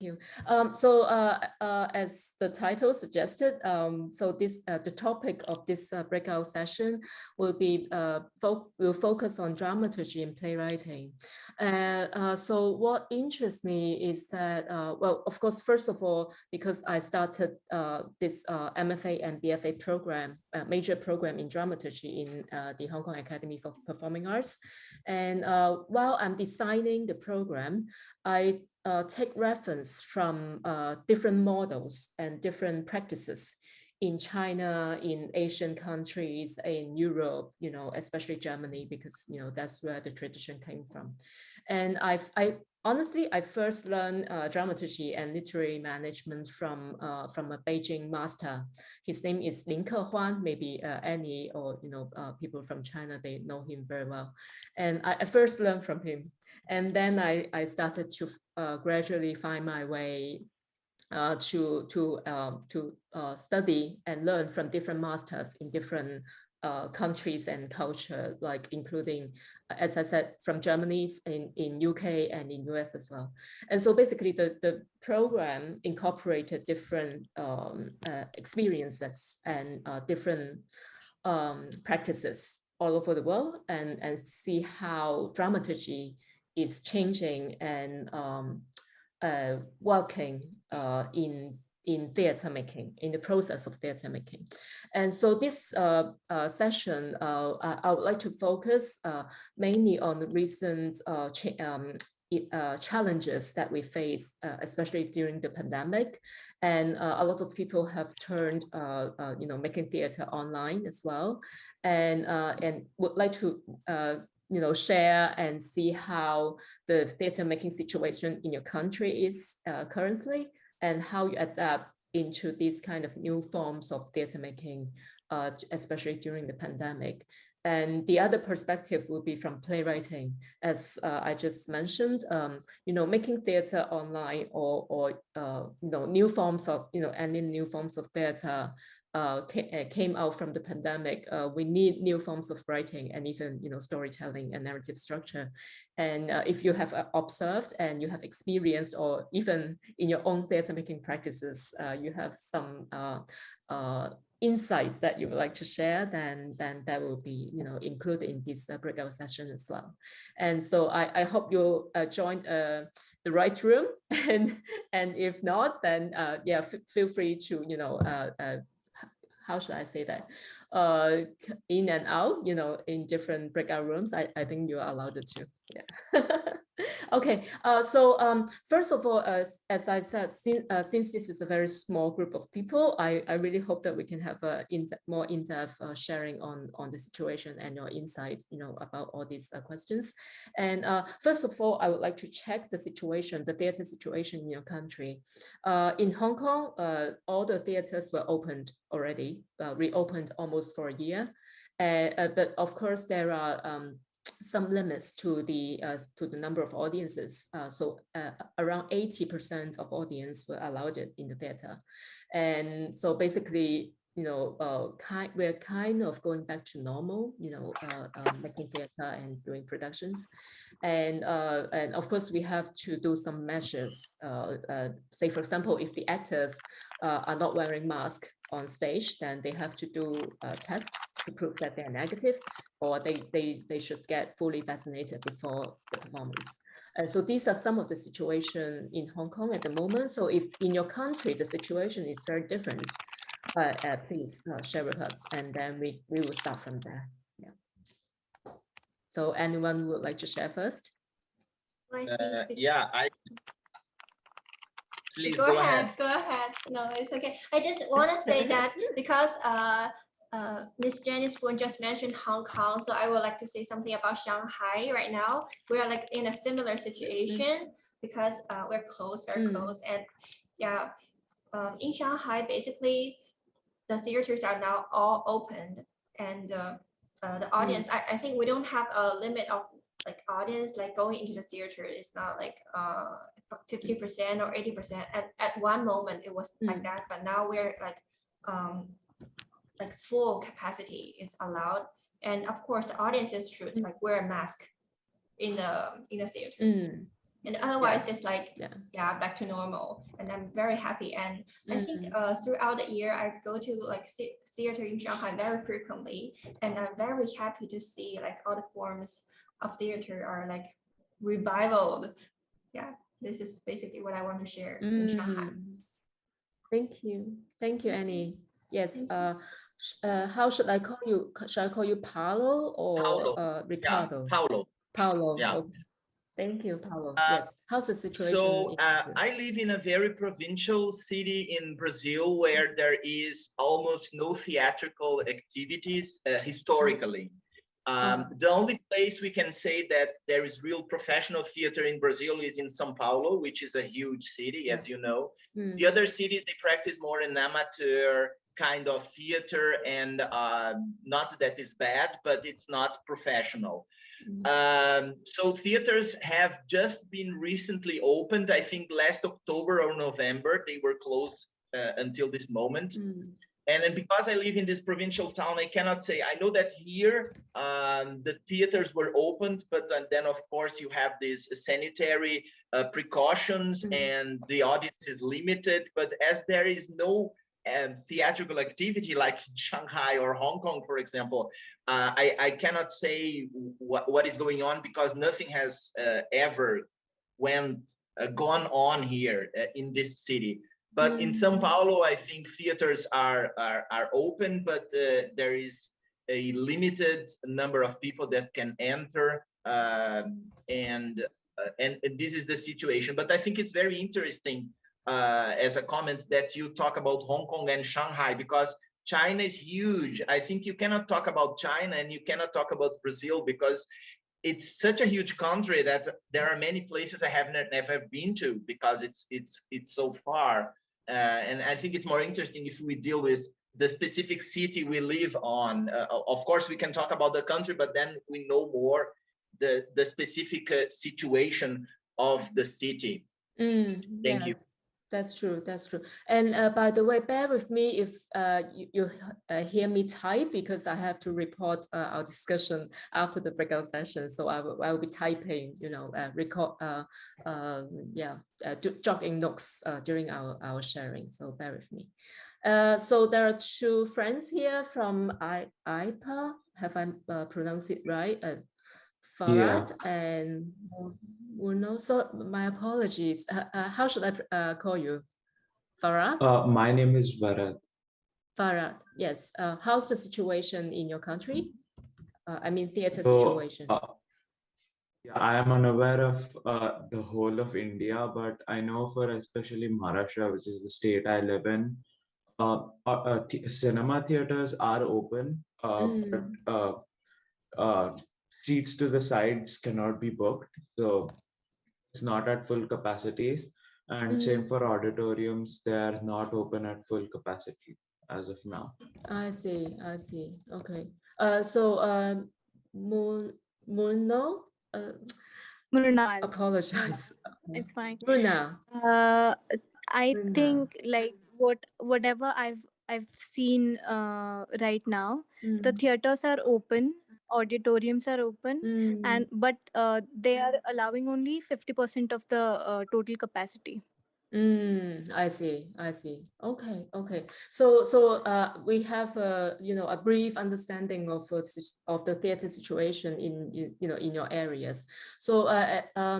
you. As the title suggested, so this the topic of this breakout session will be will focus on dramaturgy and playwriting. So what interests me is that, well, of course, first of all, because I started this MFA and BFA program, major program in dramaturgy in the Hong Kong Academy for Performing Arts, and while I'm designing the program, I take reference from different models and different practices in China, in Asian countries, in Europe, you know, especially Germany, because, you know, that's where the tradition came from. And I honestly, I first learned dramaturgy and literary management from a Beijing master. His name is Lin Kehuan. Maybe Annie or, you know, people from China, they know him very well. And I first learned from him. And then I started to gradually find my way to study and learn from different masters in different countries and culture, like including, as I said, from Germany, in UK and in US as well. And so basically the program incorporated different experiences and different practices all over the world, and see how dramaturgy is changing and working in theater making, in the process of theater making. And so this session, I would like to focus mainly on the recent challenges that we face, especially during the pandemic. And a lot of people have turned, you know, making theater online as well, and would like to you know, share and see how the theater making situation in your country is currently, and how you adapt into these kind of new forms of theater making, especially during the pandemic. And the other perspective will be from playwriting, as I just mentioned, you know, making theater online or you know, new forms of, you know, any new forms of theater came out from the pandemic. We need new forms of writing and even, you know, storytelling and narrative structure. And if you have observed and you have experienced, or even in your own theater making practices, you have some insight that you would like to share, then that will be, you know, included in this breakout session as well. And so I hope you'll join the right room, and if not, then yeah, feel free to, you know, how should I say that, in and out, you know, in different breakout rooms. I think you're allowed to. Yeah. Okay, so first of all, as I said, since this is a very small group of people, I really hope that we can have a more in-depth sharing on the situation and your insights, you know, about all these questions. And first of all, I would like to check the situation, the theater situation in your country. In Hong Kong, all the theaters were opened already, reopened almost for a year. But of course, there are some limits to the number of audiences. So around 80% of audience were allowed in the theater. And so basically, you know, we're kind of going back to normal, you know, making theater and doing productions. And of course, we have to do some measures. Say, for example, if the actors are not wearing masks on stage, then they have to do a test to prove that they're negative, or they should get fully vaccinated before the performance. And so these are some of the situation in Hong Kong at the moment. So if in your country the situation is very different, please share with us, and then we will start from there. Yeah. So anyone would like to share first? Yeah, please go ahead. Go ahead. No, it's okay. I just want to say that because Miss Janice POON just mentioned Hong Kong, so I would like to say something about Shanghai right now. We are like in a similar situation because we're close, very close, and yeah, in Shanghai, basically the theaters are now all opened, and the audience. I think we don't have a limit of like audience like going into the theater. It's not like 50% or 80%. At one moment it was like that, but now we're like full capacity is allowed, and of course the audiences should like wear a mask in the theater. And otherwise, it's like, yeah, back to normal. And I'm very happy. And I think throughout the year, I go to like theater in Shanghai very frequently. And I'm very happy to see like all the forms of theater are like revivaled. Yeah, this is basically what I want to share in Shanghai. Thank you, Annie. Yes. How should I call you? Should I call you Paolo or Ricardo? Yeah, Paulo. Paulo. Yeah. Okay. Thank you, Paulo. Yes. How's the situation? So I live in a very provincial city in Brazil where there is almost no theatrical activities historically. The only place we can say that there is real professional theater in Brazil is in São Paulo, which is a huge city, as you know. The other cities, they practice more an amateur kind of theater, and not that is bad, but it's not professional. So theaters have just been recently opened. I think last October or November, they were closed until this moment. And then because I live in this provincial town, I cannot say. I know that here the theaters were opened, but then of course you have these sanitary precautions and the audience is limited. But as there is no theatrical activity like in Shanghai or Hong Kong, for example, I cannot say what is going on because nothing has ever gone on here in this city. But in São Paulo, I think theaters are open, but there is a limited number of people that can enter, and this is the situation. But I think it's very interesting as a comment that you talk about Hong Kong and Shanghai, because China is huge. I think you cannot talk about China and you cannot talk about Brazil because it's such a huge country that there are many places I have never been to because it's so far. And I think it's more interesting if we deal with the specific city we live on. Of course, we can talk about the country, but then we know more the specific situation of the city. Thank you. That's true. That's true. And by the way, bear with me if you hear me type because I have to report our discussion after the breakout session. So I will be typing, record, jogging notes during our sharing. So bear with me. So there are two friends here from IPA. Have I pronounced it right? Farad and Uno. So my apologies. How should I call you? Farad? My name is Varad. Farad, yes. How's the situation in your country? I mean, theater situation. I am unaware of the whole of India, but I know for especially Maharashtra, which is the state I live in, cinema theaters are open, but seats to the sides cannot be booked, so it's not at full capacities. And same for auditoriums, they are not open at full capacity as of now. I see. Okay. So Murno, Mrunal. apologize. It's fine. Murna. I think like whatever I've seen right now, the theaters are open, auditoriums are open, and but they are allowing only 50% of the total capacity. I see. Okay. So we have a brief understanding of the theater situation in in your areas. So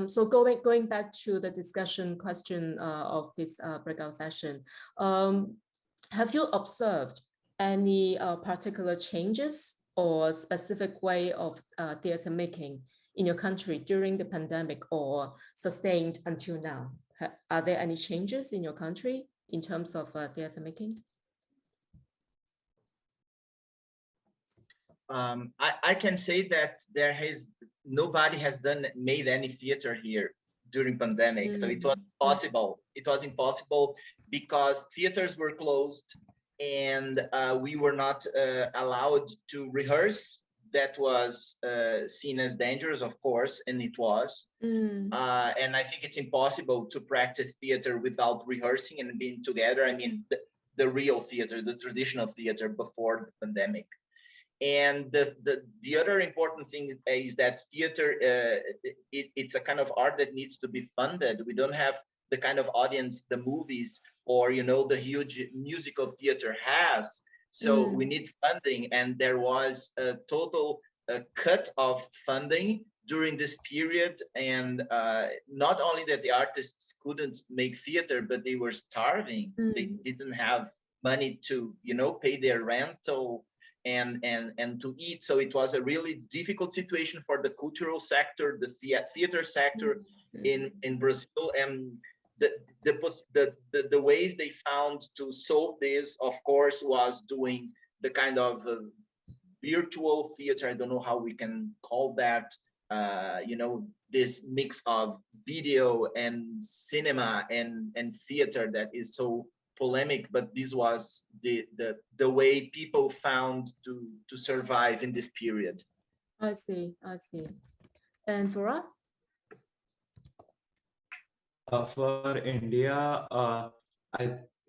so going back to the discussion question of this breakout session, have you observed any particular changes or specific way of theater making in your country during the pandemic or sustained until now? Are there any changes in your country in terms of theater making? I can say that nobody has made any theater here during pandemic. So it was possible. It was impossible because theaters were closed and we were not allowed to rehearse. That was seen as dangerous, of course, and it was. And I think it's impossible to practice theater without rehearsing and being together. I mean, the real theater, the traditional theater before the pandemic. And the other important thing is that theater, it's a kind of art that needs to be funded. We don't have the kind of audience the movies or the huge musical theater has. So we need funding, and there was a total cut of funding during this period. And not only that the artists couldn't make theater, but they were starving. They didn't have money to pay their rental and to eat. So it was a really difficult situation for the cultural sector, the theater sector in Brazil. And the ways they found to solve this, of course, was doing the kind of virtual theater. I don't know how we can call that. This mix of video and cinema and theater that is so polemic, but this was the way people found to survive in this period. I see. And for India,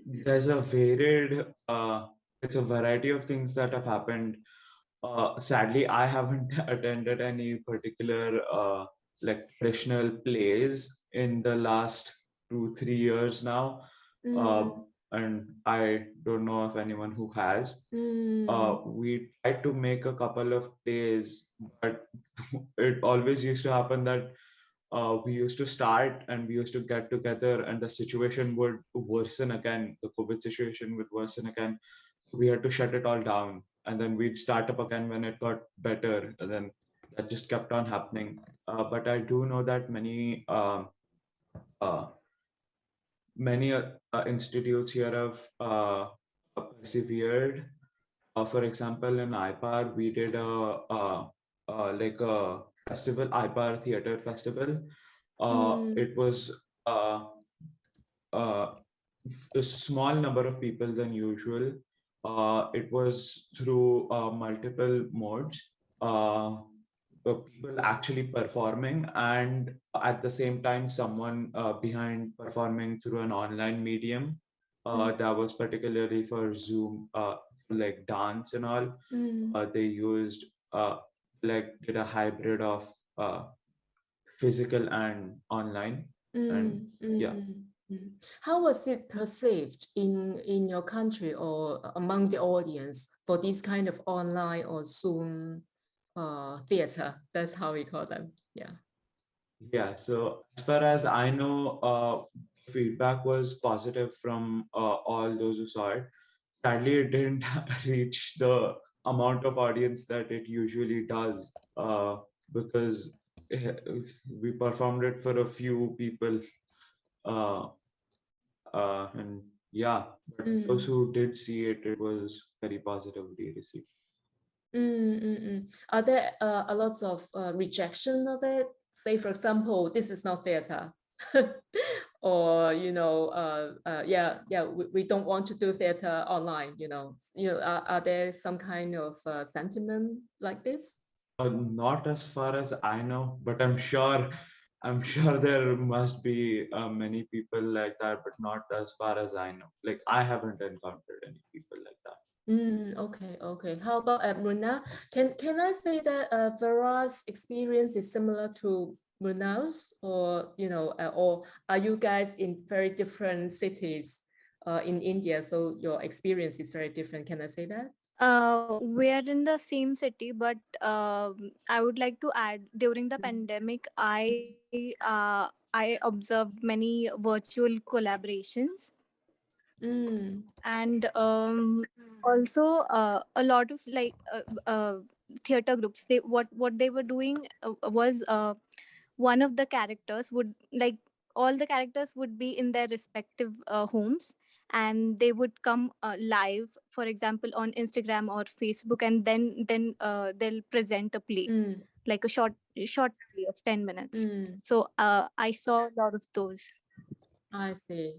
there's a varied, it's a variety of things that have happened. Sadly, I haven't attended any particular like traditional plays in the last 2-3 years now, and I don't know of anyone who has. We tried to make a couple of plays, but it always used to happen that we used to start and we used to get together and the situation would worsen again. The COVID situation would worsen again. We had to shut it all down and then we'd start up again when it got better. And then that just kept on happening. But I do know that uh, many institutes here have persevered. For example, in IPAR, we did like a festival, IPAR Theatre Festival. It was uh, a small number of people than usual. It was through multiple modes. People actually performing, and at the same time, someone behind performing through an online medium. That was particularly for Zoom, like dance and all. They used did a hybrid of physical and online. And yeah. How was it perceived in your country or among the audience for this kind of online or Zoom theater? That's how we call them. Yeah. Yeah. So as far as I know, feedback was positive from all those who saw it. Sadly, it didn't reach the amount of audience that it usually does, because eh, we performed it for a few people. Uh, and yeah, but those who did see it, it was very positively received. Are there a lot of rejection of it? Say, for example, this is not theater, or we don't want to do theater online. Are there some kind of sentiment like this? Not as far as I know, but I'm sure there must be many people like that, but not as far as I know. Like I haven't encountered any people like that. Okay. How about Muna? Can I say that Vera's experience is similar to Muna's, or or are you guys in very different cities in India? So your experience is very different. Can I say that? We are in the same city, but I would like to add during the pandemic, I observed many virtual collaborations, and also a lot of theater groups. What they were doing was one of the characters would like all the characters would be in their respective homes, and they would come live, for example, on Instagram or Facebook, and then they'll present a play, like a short play of 10 minutes. So I saw a lot of those. I see.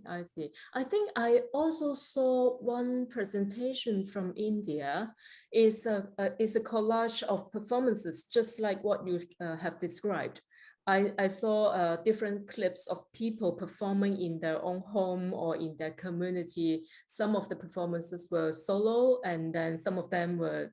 I think I also saw one presentation from India. Is a collage of performances, just like what you have described. I saw different clips of people performing in their own home or in their community. Some of the performances were solo, and then some of them were,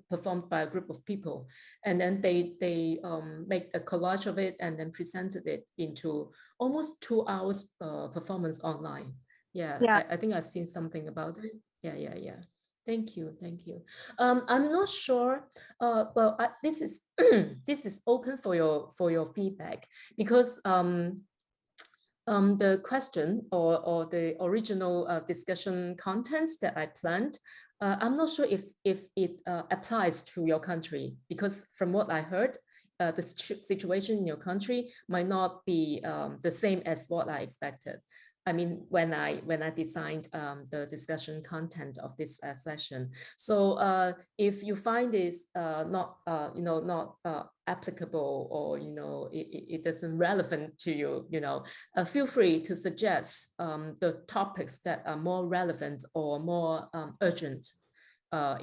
performed by a group of people. And then they make a collage of it and then presented it into almost 2 hours performance online. Yeah, Yeah. I think I've seen something about it. Yeah. Thank you. I'm not sure. Well, this is this is open for your feedback, because the question or the original discussion contents that I planned, I'm not sure if it applies to your country, because from what I heard, the situation in your country might not be the same as what I expected. I mean, when I designed the discussion content of this session. So if you find this not not applicable, or it isn't relevant to you, feel free to suggest the topics that are more relevant or more urgent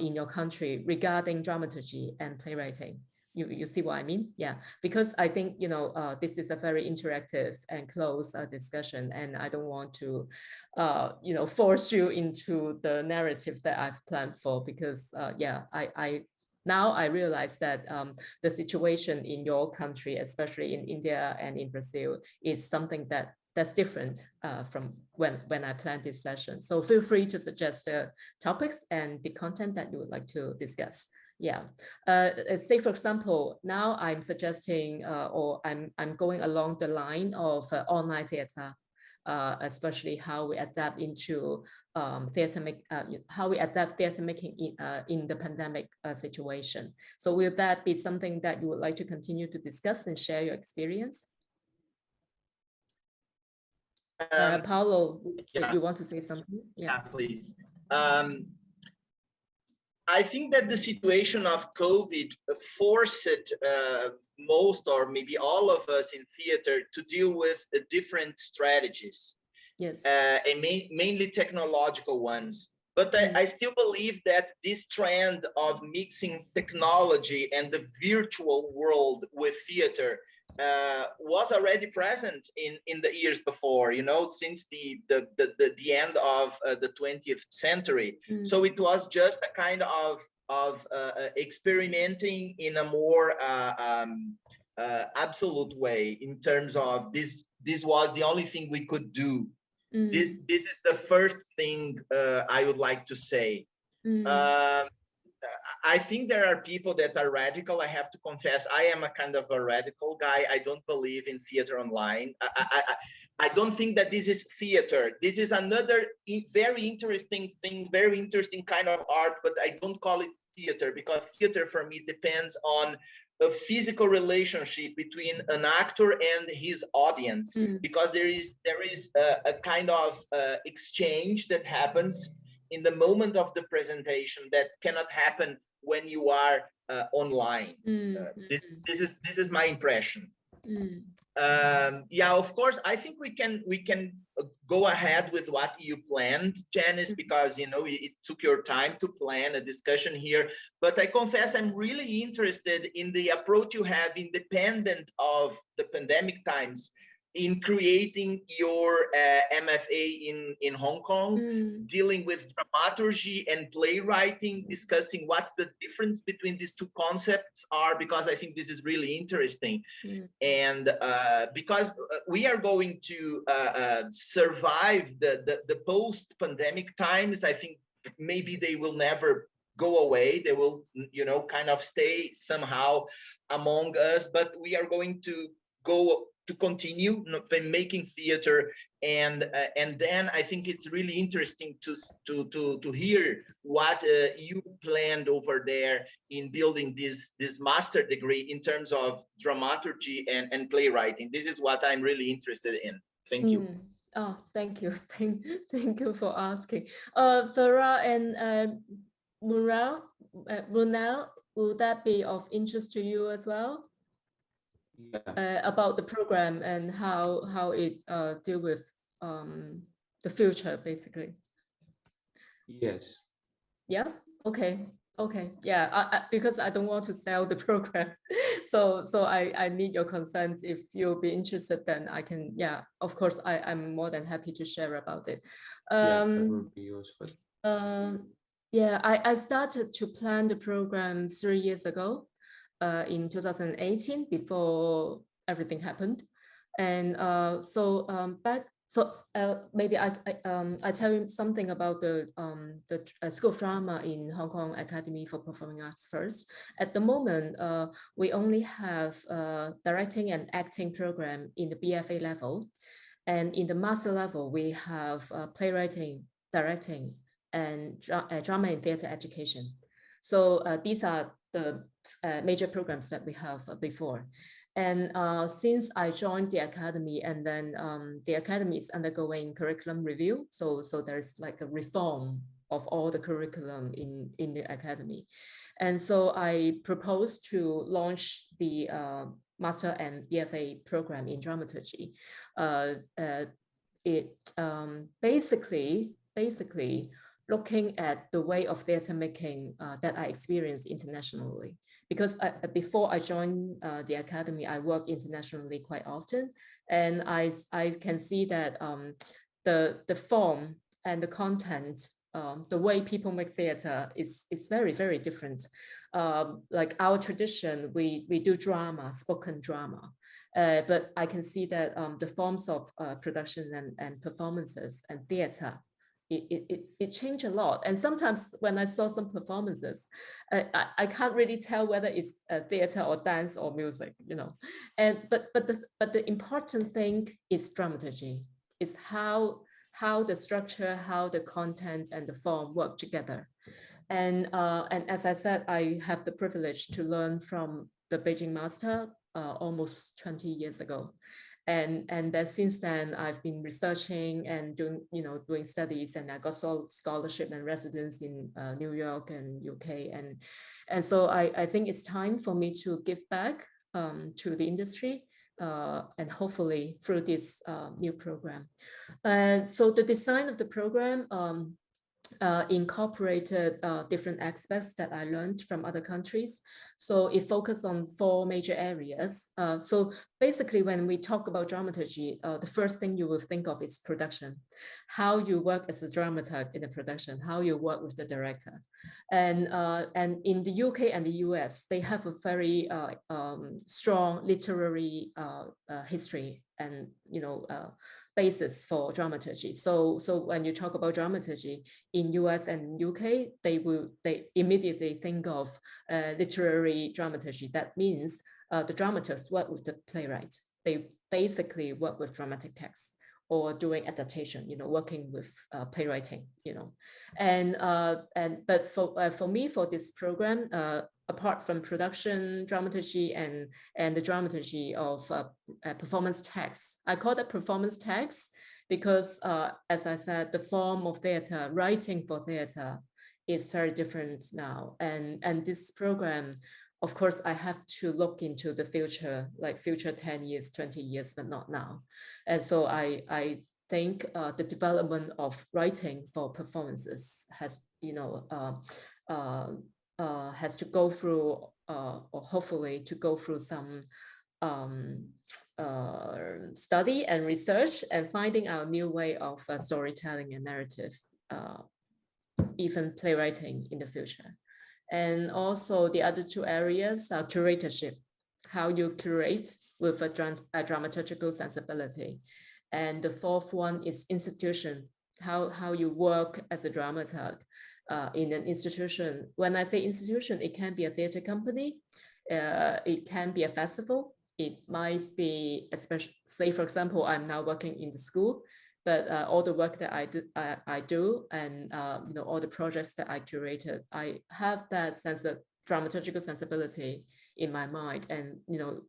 in your country regarding dramaturgy and playwriting. You see what I mean? Yeah, because I think this is a very interactive and close discussion, and I don't want to force you into the narrative that I've planned for, because yeah, I now I realize that the situation in your country, especially in India and in Brazil, is something that's different from when I planned this session. So feel free to suggest the topics and the content that you would like to discuss. Yeah, say for example, now I'm suggesting or I'm going along the line of online theater, especially how we adapt into how we adapt theater making in the pandemic situation. So will that be something that you would like to continue to discuss and share your experience? Paulo, yeah. you want to say something? Yeah, please. I think that the situation of COVID forced most, or maybe all of us in theater, to deal with different strategies. Yes. And mainly technological ones. But I still believe that this trend of mixing technology and the virtual world with theater was already present in the years before, since the end of the 20th century. So it was just a kind of experimenting in a more absolute way, in terms of this was the only thing we could do. This is the first thing I would like to say. I think there are people that are radical. I have to confess, I am a kind of a radical guy. I don't believe in theater online. I don't think that this is theater. This is another very interesting thing, very interesting kind of art, but I don't call it theater, because theater for me depends on a physical relationship between an actor and his audience, because there is a kind of exchange that happens in the moment of the presentation that cannot happen when you are online. This is my impression. Yeah, of course, I think we can go ahead with what you planned, Janice, because it took your time to plan a discussion here. But I confess I'm really interested in the approach you have, independent of the pandemic times, in creating your MFA in Hong Kong, dealing with dramaturgy and playwriting, discussing what's the difference between these two concepts are, because I think this is really interesting. And because we are going to survive the post-pandemic times, I think maybe they will never go away. They will, kind of stay somehow among us, but we are going to continue making theater, and then I think it's really interesting to hear what you planned over there in building this master degree in terms of dramaturgy and playwriting. This is what I'm really interested in. Thank you. Oh, thank you. Thank you for asking. Farah and Brunel, will that be of interest to you as well? Yeah. About the program and how it deal with the future, basically. Yes. Yeah. Okay. Okay, yeah, because I don't want to sell the program, so I need your consent. If you'll be interested, then I can. Yeah, of course, I'm more than happy to share about it. Yeah, that would be useful. Yeah, I started to plan the program 3 years ago, in 2018, before everything happened, and maybe I tell you something about the School of Drama in Hong Kong Academy for Performing Arts first. At the moment, we only have directing and acting program in the BFA level, and in the master level we have playwriting, directing, and drama and theater education. So these are the major programs that we have before. And since I joined the academy, and then the academy is undergoing curriculum review, so there's like a reform of all the curriculum in the academy. And so I proposed to launch the master and BFA program in dramaturgy. It basically looking at the way of theater making that I experienced internationally. Because before I joined the academy, I work internationally quite often, and I can see that the form and the content, the way people make theater is very, very different. Like our tradition, we do drama, spoken drama, but I can see that the forms of production and performances and theater, it changed a lot. And sometimes when I saw some performances, I can't really tell whether it's theater or dance or music, you know. And but the important thing is dramaturgy. Is how the structure, how the content and the form work together. And as I said, I have the privilege to learn from the Beijing master almost 20 years ago. And then since then, I've been researching and doing studies, and I got scholarship and residence in New York and UK. And so I think it's time for me to give back to the industry, and hopefully through this new program. And so the design of the program incorporated different aspects that I learned from other countries. So it focused on 4 major areas. So basically, when we talk about dramaturgy, the first thing you will think of is production, how you work as a dramaturg in a production, how you work with the director. And in the UK and the US, they have a very strong literary history and basis for dramaturgy. So when you talk about dramaturgy in US and UK, they immediately think of literary dramaturgy. That means the dramaturgs work with the playwright. They basically work with dramatic text or doing adaptation, working with playwriting, but for me, for this program, apart from production dramaturgy and the dramaturgy of performance text, I call that performance text because, as I said, the form of theater, writing for theater, is very different now. And this program, of course, I have to look into the future, like future 10 years, 20 years, but not now. And so I think the development of writing for performances has, has to go through, or hopefully to go through some study and research and finding our new way of storytelling and narrative, even playwriting in the future. And also the other 2 areas are curatorship, how you curate with a dramaturgical sensibility. And the 4th one is institution, how you work as a dramaturg in an institution. When I say institution, it can be a theater company, it can be a festival, it might be, especially, say for example, I'm now working in the school, but all the work that I do, and all the projects that I curated, I have that sense of dramaturgical sensibility in my mind, and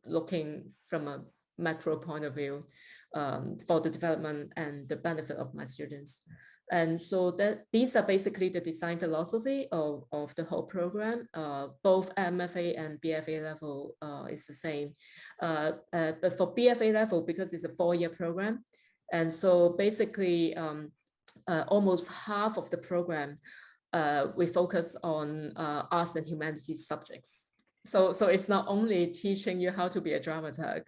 looking from a macro point of view, for the development and the benefit of my students. And so that these are basically the design philosophy of the whole program. Both MFA and BFA level is the same, but for BFA level, because it's a 4-year program, and so basically almost half of the program we focus on arts and humanities subjects. So it's not only teaching you how to be a dramaturg,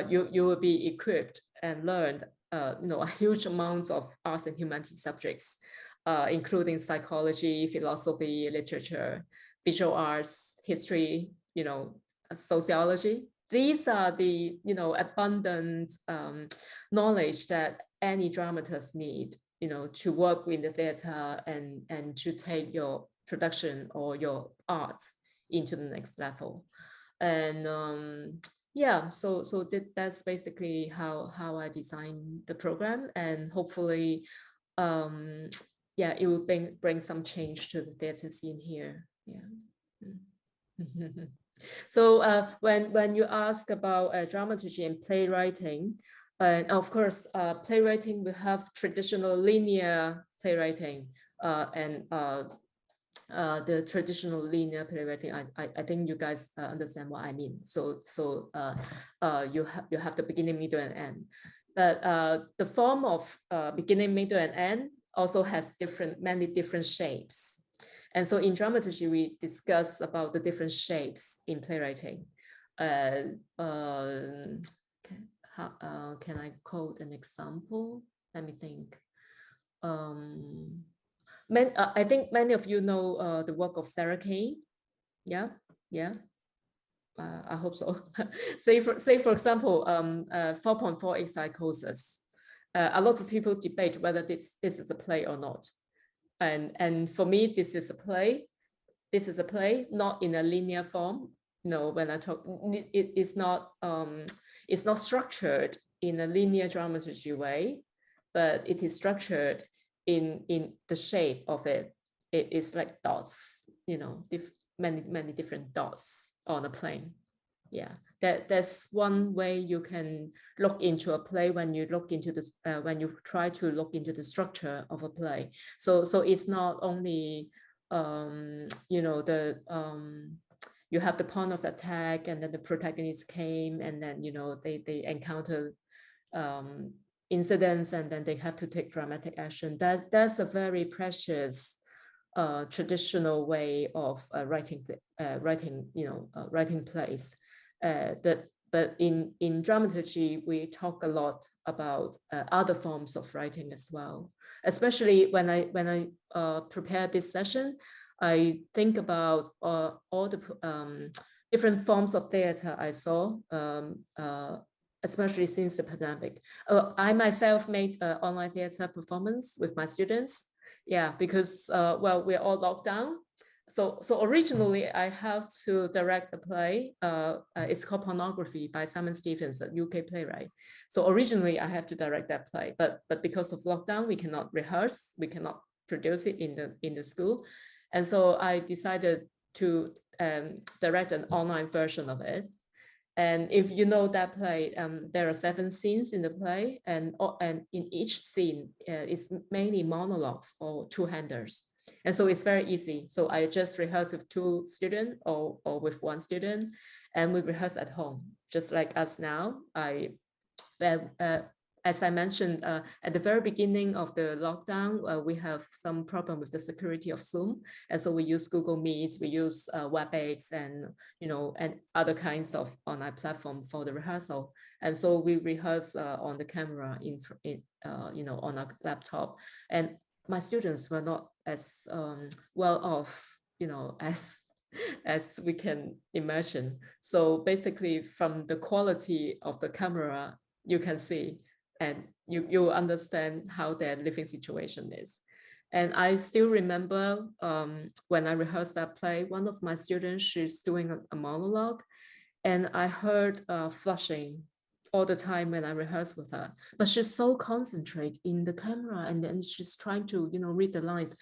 you will be equipped and learned a huge amount of arts and humanities subjects, including psychology, philosophy, literature, visual arts, history, sociology. These are the abundant knowledge that any dramatist need to work in the theater and to take your production or your art into the next level. And yeah, so that's basically how I designed the program, and hopefully yeah, it will bring some change to the theater scene here. Yeah. So when you ask about dramaturgy and playwriting, and of course playwriting, we have traditional linear playwriting and the traditional linear playwriting. I think you guys understand what I mean. So you have the beginning, middle, and end. But the form of beginning, middle, and end also has many different shapes. And so in dramaturgy, we discuss about the different shapes in playwriting. Can I quote an example? Let me think. I think many of you know the work of Sarah Kane. Yeah. I hope so. say for example, 4.4 Psychosis. A lot of people debate whether this is a play or not. And for me, this is a play. This is a play, not in a linear form. No, when I talk, it's not structured in a linear dramaturgy way, but it is structured in the shape of it. It is like dots, many different dots on a plane. Yeah, that's one way you can look into a play when you look into this when you try to look into the structure of a play. So it's not only you have the point of attack, and then the protagonist came, and then they encounter incidents, and then they have to take dramatic action. That's a very precious traditional way of writing plays. But in dramaturgy, we talk a lot about other forms of writing as well. Especially when I prepare this session, I think about all the different forms of theater I saw, especially since the pandemic. I myself made an online theater performance with my students. Yeah, because well, we're all locked down. So originally I have to direct a play. It's called Pornography by Simon Stephens, a UK playwright. So originally I have to direct that play, but because of lockdown, we cannot rehearse, we cannot produce it in the school, and so I decided to direct an online version of it. And if you know that play, there are 7 scenes in the play, and in each scene it's mainly monologues or two-handers. And so it's very easy. So I just rehearse with 2 students or with 1 student, and we rehearse at home, just like us now. As I mentioned at the very beginning of the lockdown, we have some problem with the security of Zoom, and so we use Google Meet, we use WebEx, and and other kinds of online platform for the rehearsal. And so we rehearse on the camera on our laptop, and my students were not as well off, as we can imagine. So basically, from the quality of the camera, you can see, and you understand how their living situation is. And I still remember when I rehearsed that play, one of my students, she's doing a monologue, and I heard flushing all the time when I rehearse with her. But she's so concentrated in the camera, and then she's trying to read the lines.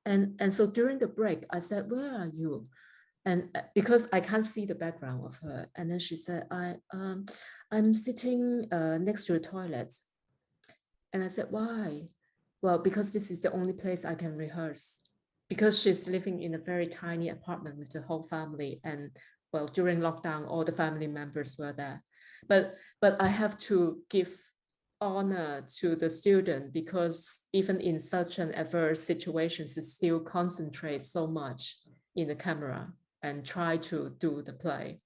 And so during the break, I said, "Where are you?" And because I can't see the background of her, and then she said, I'm sitting next to the toilet. And I said, "Why?" "Well, because this is the only place I can rehearse." Because she's living in a very tiny apartment with the whole family, and well, during lockdown, all the family members were there. But I have to give honor to the student, because even in such an adverse situation, to still concentrate so much in the camera and try to do the play.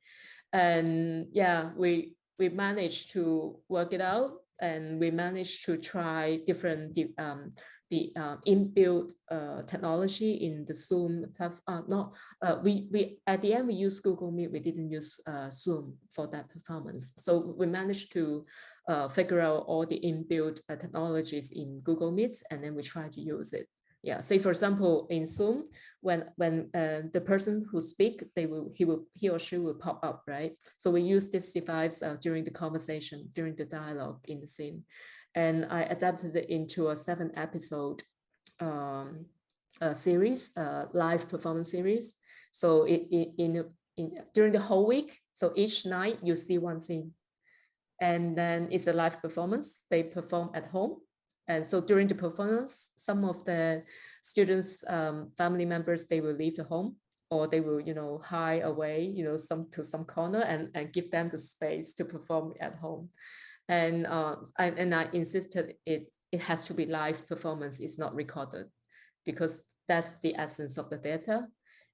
And yeah, we managed to work it out, and we managed to try different inbuilt technology in the Zoom platform. We at the end we used Google Meet. We didn't use Zoom for that performance. So we managed to figure out all the inbuilt technologies in Google Meet, and then we try to use it. Yeah, say for example in Zoom, when the person who speak, he or she will pop up, right? So we use this device during the conversation, during the dialogue in the scene, and I adapted it into a 7-episode series, live performance series. So during the whole week, so each night you see one scene, and then it's a live performance. They perform at home, and so during the performance, some of the students, family members, they will leave the home, or they will, hide away, to some corner, and give them the space to perform at home. And I insisted it has to be live performance. It's not recorded, because that's the essence of the theater.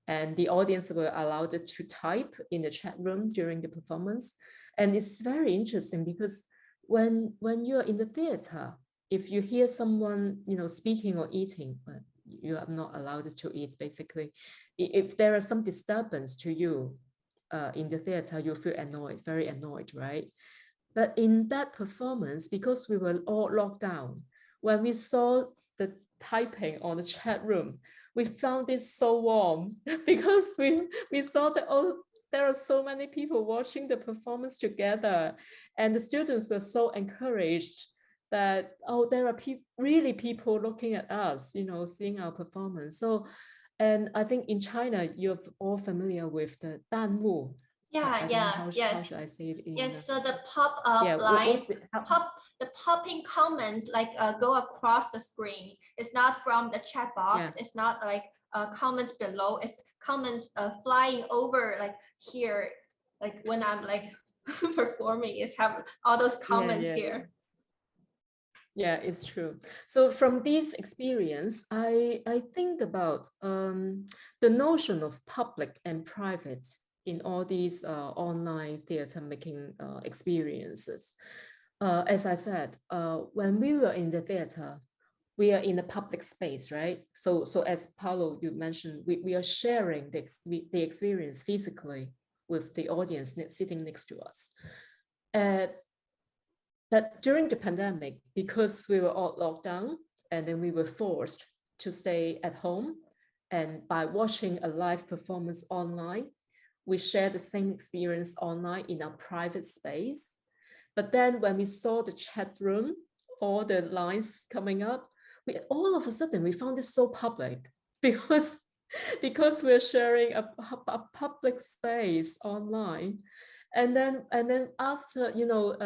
And the audience were allowed to type in the chat room during the performance. And it's very interesting, because when you're in the theater, if you hear someone, speaking or eating, but you are not allowed to eat, basically. If there is some disturbance to you in the theater, you feel annoyed, very annoyed, right? But in that performance, because we were all locked down, when we saw the typing on the chat room, we found it so warm, because we saw that, oh, there are so many people watching the performance together, and the students were so encouraged that, oh, there are really people looking at us, seeing our performance. So, and I think in China, you're all familiar with the Danmu. Yeah, How yes. should I say it in Yes, so the pop-up the popping comments go across the screen. It's not from the chat box. Yeah. It's not like comments below. It's comments flying over here, when I'm performing. It's have all those comments here. Yeah, it's true. So from this experience, I think about the notion of public and private in all these online theater making experiences. As I said, when we were in the theater, we are in a public space, right? So as Paulo, you mentioned, we are sharing the experience physically with the audience sitting next to us. That during the pandemic, because we were all locked down, and then we were forced to stay at home, and by watching a live performance online, we share the same experience online in our private space. But then when we saw the chat room, all the lines coming up, we all of a sudden we found it so public, because we're sharing a public space online. And then after,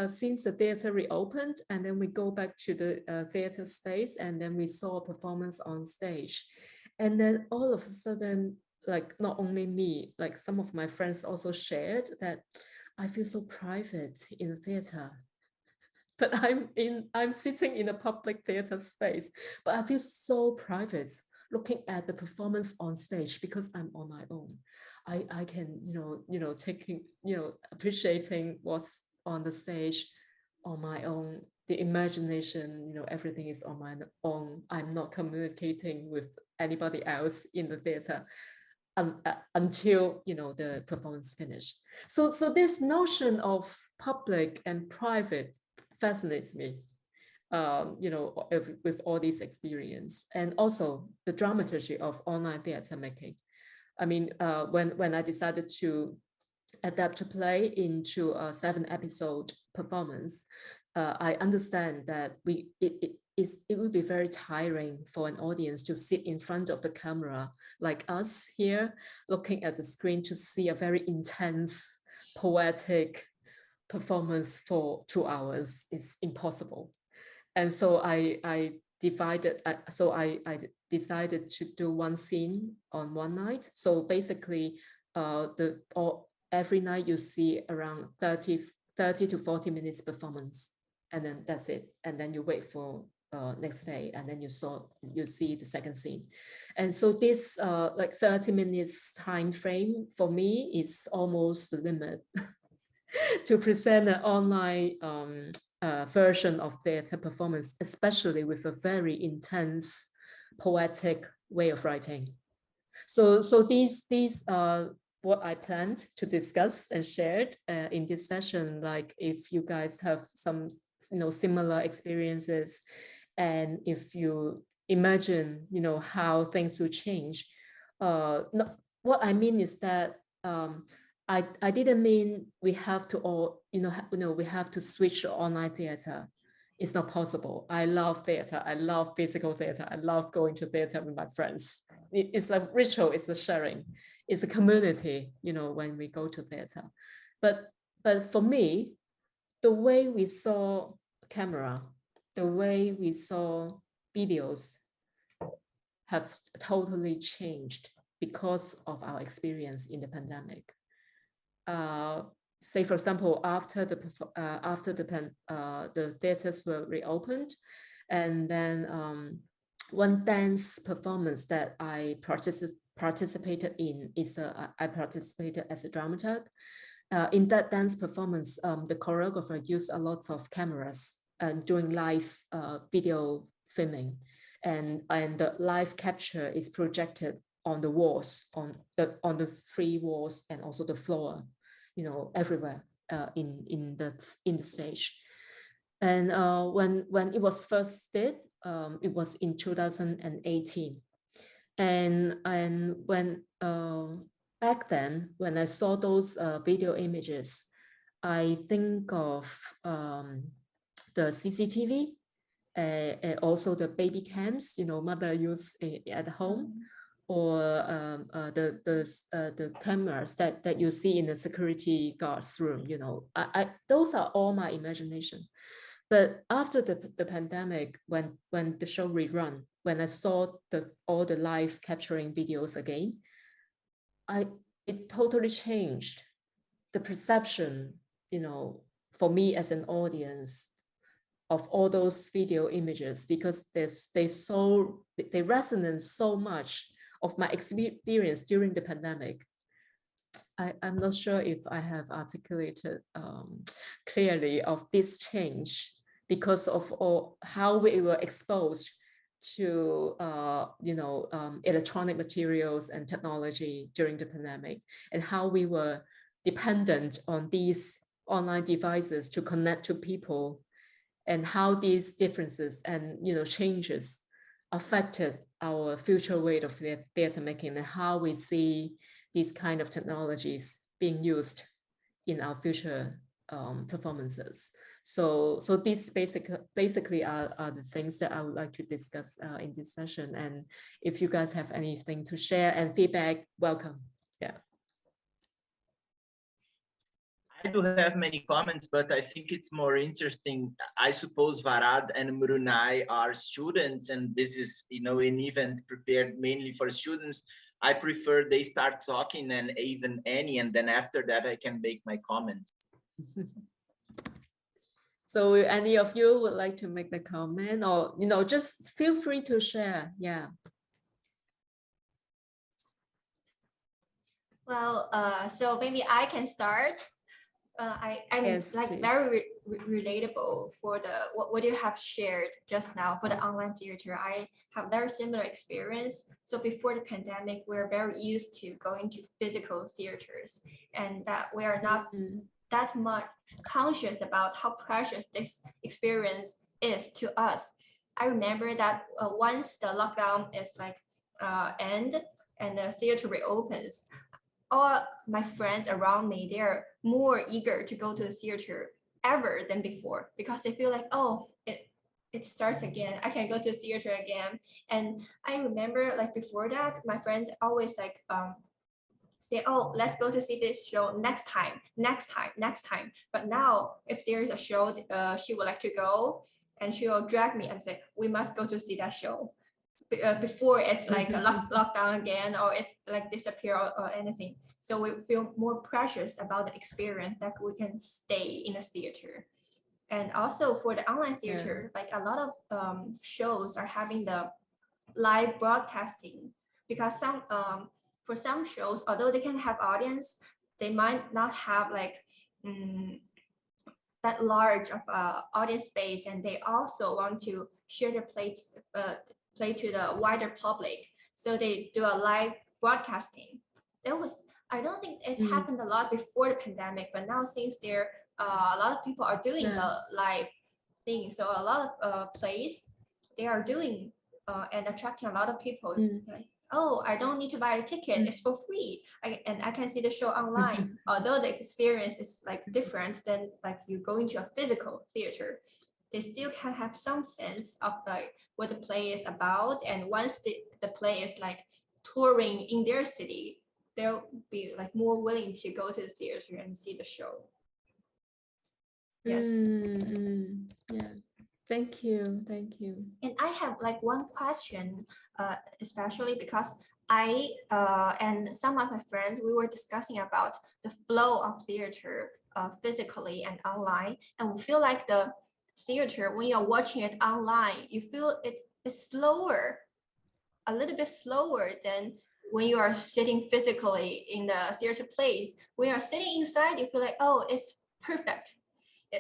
since the theater reopened, and then we go back to the theater space, and then we saw a performance on stage. And then all of a sudden, like not only me, like some of my friends also shared that I feel so private in the theater. But I'm sitting in a public theater space, but I feel so private looking at the performance on stage, because I'm on my own. I can, taking, appreciating what's on the stage on my own. The imagination, everything is on my own. I'm not communicating with anybody else in the theater until, the performance finished. So this notion of public and private fascinates me, with all these experience, and also the dramaturgy of online theater making. I mean, when I decided to adapt a play into a 7-episode performance, I understand that it would be very tiring for an audience to sit in front of the camera like us here, looking at the screen to see a very intense, poetic performance for 2 hours. Is impossible. And so I decided to do one scene on one night. So basically, every night you see around 30 to 40 minutes performance and then that's it. And then you wait for next day, and then you see the second scene. And so this like 30 minutes time frame for me is almost the limit to present an online version of theater performance, especially with a very intense poetic way of writing. So these are what I planned to discuss and shared in this session. Like if you guys have some similar experiences, and if you imagine how things will change, what I mean is that I didn't mean we have to all we have to switch to online theater. It's not possible. I love theater. I love physical theater. I love going to theater with my friends. It's a ritual. It's a sharing. It's a community. When we go to theater, but for me, the way we saw camera, the way we saw videos have totally changed because of our experience in the pandemic. Say for example, after the theaters were reopened, and then one dance performance that I participated in is I participated as a dramaturg. In that dance performance, the choreographer used a lot of cameras and doing live video filming, and the live capture is projected on the walls, on the three walls, and also the floor, everywhere in the stage. And when it was first did, it was in 2018, and when back then when I saw those video images, I think of the CCTV, and also the baby cams, mother use at home, or the cameras that you see in the security guards room. Those are all my imagination. But after the pandemic, when the show rerun, when I saw all the live capturing videos again, it totally changed the perception, for me as an audience, of all those video images, because they resonate so much of my experience during the pandemic. I'm not sure if I have articulated clearly of this change because of how we were exposed to electronic materials and technology during the pandemic, and how we were dependent on these online devices to connect to people, and how these differences and changes affected our future way of theater making, and how we see these kind of technologies being used in our future performances. So these basically are the things that I would like to discuss in this session. And if you guys have anything to share and feedback, welcome. Yeah. I do have many comments, but I think it's more interesting. I suppose Varad and Murunai are students, and this is, an event prepared mainly for students. I prefer they start talking, and even Annie, and then after that I can make my comments. So any of you would like to make the comment, or just feel free to share. Yeah. Well, so maybe I can start. I'm Yes, like please. very relatable for what you have shared just now for the online theater. I have very similar experience. So before the pandemic, we're very used to going to physical theaters, and that we are not that much conscious about how precious this experience is to us. I remember that once the lockdown is like end and the theater reopens, all my friends around me, they're more eager to go to the theater ever than before, because they feel like, oh, it starts again, I can go to the theater again. And I remember like before that, my friends always like say, oh, let's go to see this show next time, next time, next time. But now if there's a show she would like to go, and she will drag me and say, we must go to see that show before it's like a lockdown again, or it like disappear, or anything. So we feel more precious about the experience that we can stay in a theater. And also for the online theater, like a lot of shows are having the live broadcasting, because some for some shows, although they can have audience, they might not have like that large of audience space, and they also want to share the play to the wider public, so they do a live broadcasting. That was, I don't think it happened a lot before the pandemic, but now since there a lot of people are doing the live thing, so a lot of plays they are doing and attracting a lot of people. Like, oh, I don't need to buy a ticket, it's for free, and I can see the show online. Although the experience is like different than like you going to a physical theater, they still can have some sense of like what the play is about. And once the play is like touring in their city, they'll be like more willing to go to the theater and see the show. Yes. Yeah. Thank you. Thank you. And I have like one question, especially because I and some of my friends, we were discussing about the flow of theater physically and online. And we feel like the theater, when you're watching it online, you feel it is slower, a little bit slower than when you are sitting physically in the theater place. When you're sitting inside, you feel like, oh, it's perfect.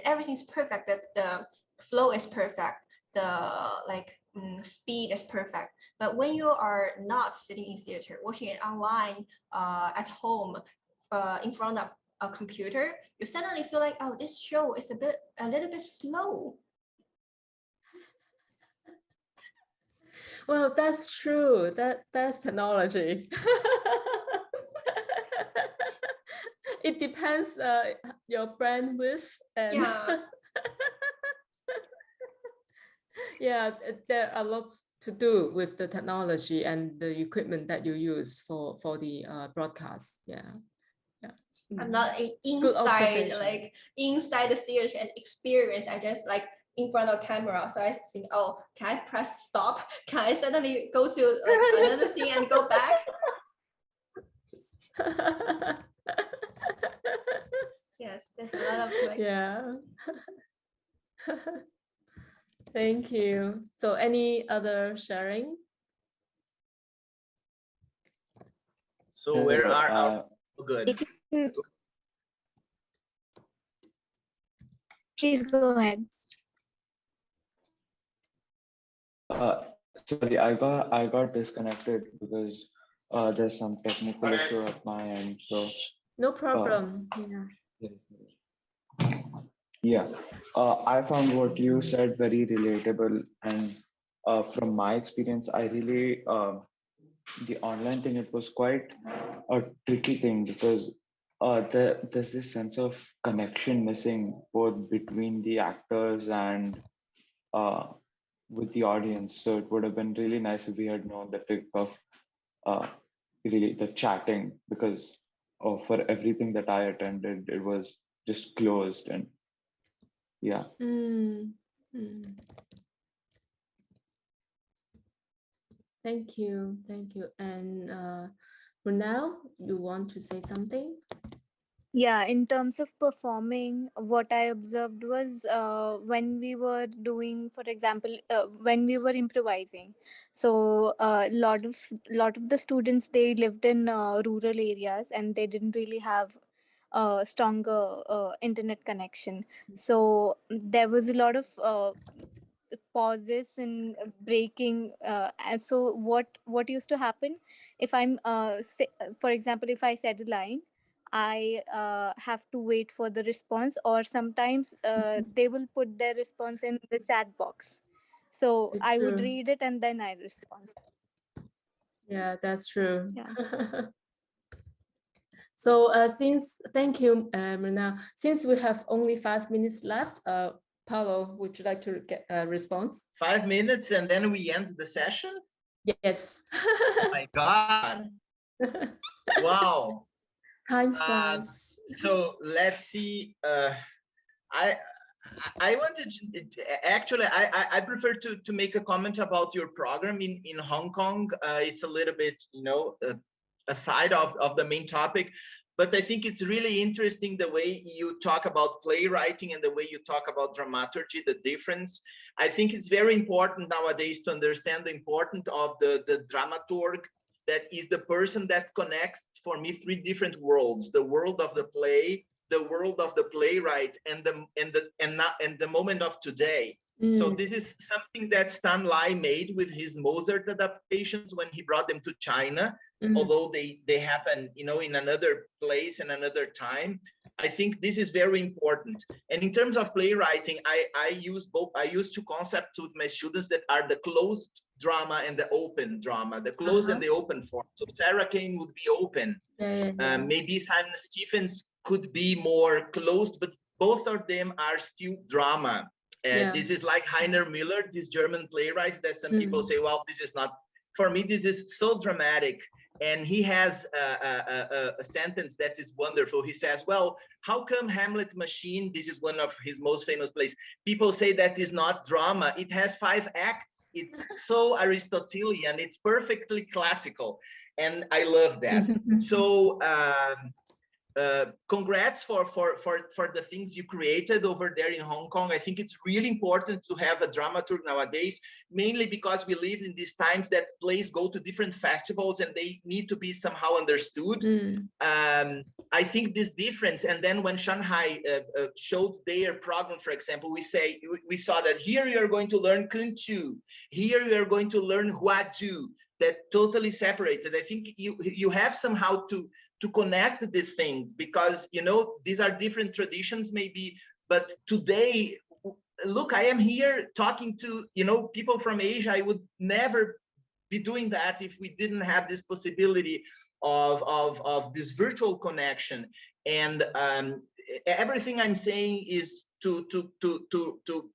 Everything's perfect. That the flow is perfect. The like speed is perfect. But when you are not sitting in theater, watching it online at home in front of a computer, you suddenly feel like, oh, this show is a little bit slow. Well, that's true. That's technology. It depends your bandwidth and yeah, there are lots to do with the technology and the equipment that you use for the broadcast. Yeah. I'm not inside like inside the theater and experience. I just like in front of camera. So I think, oh, can I press stop? Can I suddenly go to like another scene and go back? Yes, there's a lot of like. Yeah. Thank you. So any other sharing? So where are our good? Please go ahead. Sorry, I got disconnected because there's some technical issue at my end. So no problem. Yeah, I found what you said very relatable, and from my experience, I really the online thing, it was quite a tricky thing because there's this sense of connection missing both between the actors and with the audience. So it would have been really nice if we had known the trick of really the chatting, because for everything that I attended, it was just closed. And yeah. Thank you. And for now, you want to say something? Yeah, in terms of performing, what I observed was when we were doing, for example, when we were improvising. So a lot of the students, they lived in rural areas and they didn't really have a stronger internet connection. So there was a lot of pauses and breaking. And so what used to happen if for example, if I said a line, I have to wait for the response, or sometimes they will put their response in the chat box. So I would read it and then I respond. Yeah, that's true. Yeah. So thank you, Myrna. Since we have only 5 minutes left, Paulo, would you like to get a response? 5 minutes and then we end the session? Yes. Oh my God. Wow. Time flies. So let's see. I wanted actually I prefer to make a comment about your program in Hong Kong. It's a little bit, aside of the main topic. but I think it's really interesting the way you talk about playwriting and the way you talk about dramaturgy, the difference. I think it's very important nowadays to understand the importance of the dramaturg, that is the person that connects, for me, three different worlds: the world of the play, the world of the playwright, and the moment of today. So this is something that Stan Lai made with his Mozart adaptations when he brought them to China, although they happen, you know, in another place and another time. I think this is very important. And in terms of playwriting, I use both. I use two concepts with my students that are the closed drama and the open drama, the closed and the open form. So Sarah Kane would be open. Maybe Simon Stephens could be more closed, but both of them are still drama. This is like Heiner Miller, this German playwright that some people say, well, this is not, for me, this is so dramatic. And he has a sentence that is wonderful. He says, well, how come Hamlet Machine, this is one of his most famous plays, people say that is not drama? It has 5 acts. It's so Aristotelian. It's perfectly classical. And I love that. So congrats for the things you created over there in Hong Kong. I think it's really important to have a dramaturg nowadays, mainly because we live in these times that plays go to different festivals and they need to be somehow understood. I think this difference, and then when Shanghai showed their program, for example, we saw that here you're going to learn Kunchu, here you're going to learn Huaju, that totally separated. I think you have somehow to connect these things, because, you know, these are different traditions maybe, but today, look, I am here talking to, you know, people from Asia. I would never be doing that if we didn't have this possibility of this virtual connection. And everything I'm saying is to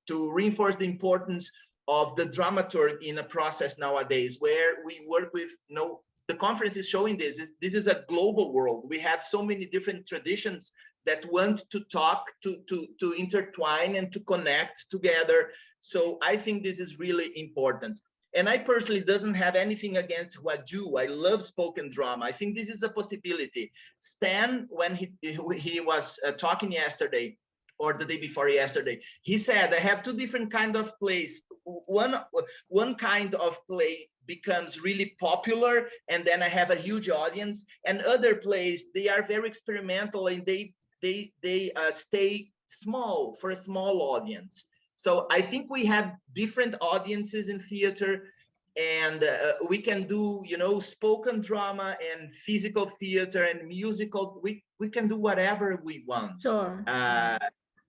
reinforce the importance of the dramaturg in a process nowadays, where we work with, you know, the conference is showing this. This is a global world. We have so many different traditions that want to talk, to intertwine and to connect together. So I think this is really important. And I personally doesn't have anything against Huaju. I love spoken drama. I think this is a possibility. Stan, when he was talking yesterday, or the day before yesterday, he said, I have 2 different kinds of plays. One kind of play becomes really popular, and then I have a huge audience, and other plays, they are very experimental, and they stay small for a small audience. So I think we have different audiences in theater, and we can do, you know, spoken drama and physical theater and musical. We can do whatever we want. Sure.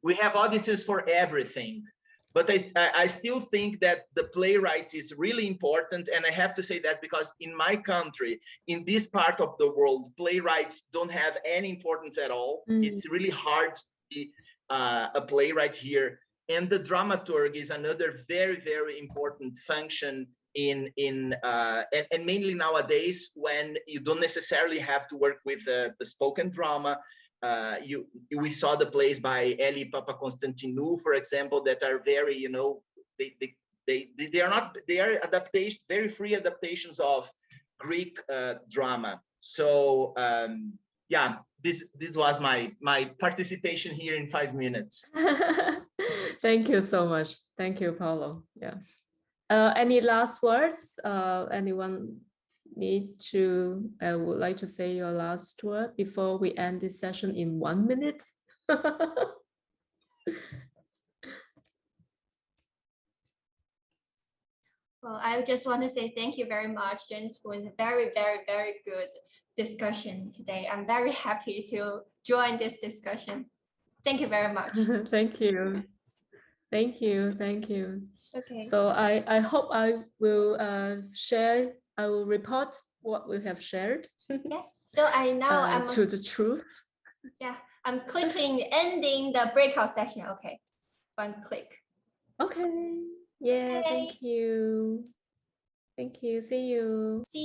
We have audiences for everything. But I still think that the playwright is really important. And I have to say that because in my country, in this part of the world, playwrights don't have any importance at all. It's really hard to be a playwright here. And the dramaturg is another very, very important function and mainly nowadays, when you don't necessarily have to work with the spoken drama. We saw the plays by Eli Papakonstantinou, for example, that are very, you know, they are adaptation, very free adaptations of Greek drama. So yeah, this was my participation here in 5 minutes. Thank you so much. Thank you, Paulo. Yeah. Any last words? Anyone would like to say your last word before we end this session in 1 minute? Well, I just want to say thank you very much, Janice, for a very, very, very good discussion today. I'm very happy to join this discussion. Thank you very much. Thank you. Thank you. Thank you. Okay. So I hope I will I will report what we have shared. Yes. So I'm to the truth. Yeah, I'm clicking ending the breakout session. Okay. 1 click. Okay. Yeah. Okay. Thank you. Thank you. See you. See